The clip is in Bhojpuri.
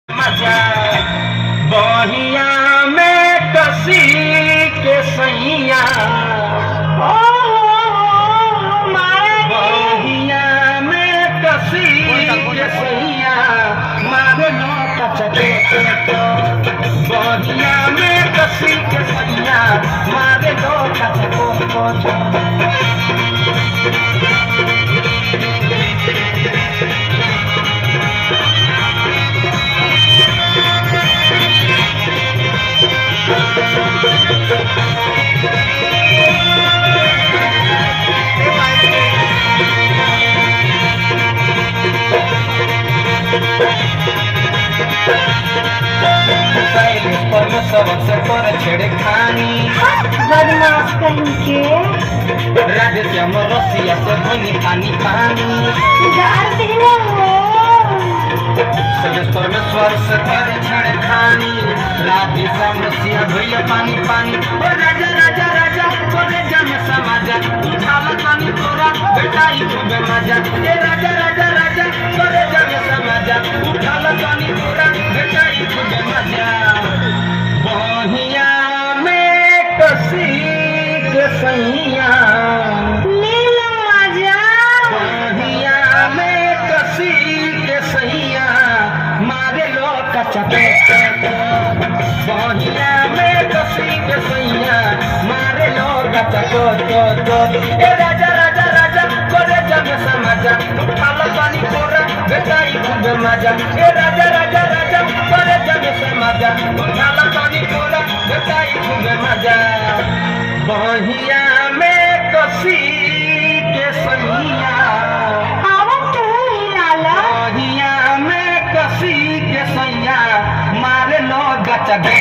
मजा बहिया में कसी के सैया बहिया में कसी के सैया मारे नौका चटे बहिया में कसी के सैया मारे नौका चटे सबसे पर छेड़खानी बदमाश कहीं के राधे श्याम रसिया से बनी पानी पानी जानते हो सगेश्वर में स्वर से पर छेड़खानी राधे श्याम रसिया भैया पानी पानी ओ राजा राजा राजा तोरे जन समाजा उठाला पानी तोरा बेटाई खूबे मजा ए राजा राजा राजा तोरे जन समाजा उठाला पानी तोरा बेटाई खूबे मजा बहिया में कसी के सैया ले लो मजा बहिया में कसी के सैया मारे लो कचटे बहिया में कसी के सैया मारे लो कचटो तो ए राजा राजा राजा करे जग समाजा उठाला पानी तोरा बेटाई खूब मजा ए राजा राजा राजा करे जग समाजा उठाला पानी तोरा बेटाई खूब मजा बहिया में कसी के सैया आवत तू ही लाला बहिया में कसी के सैया मारे लो गचटे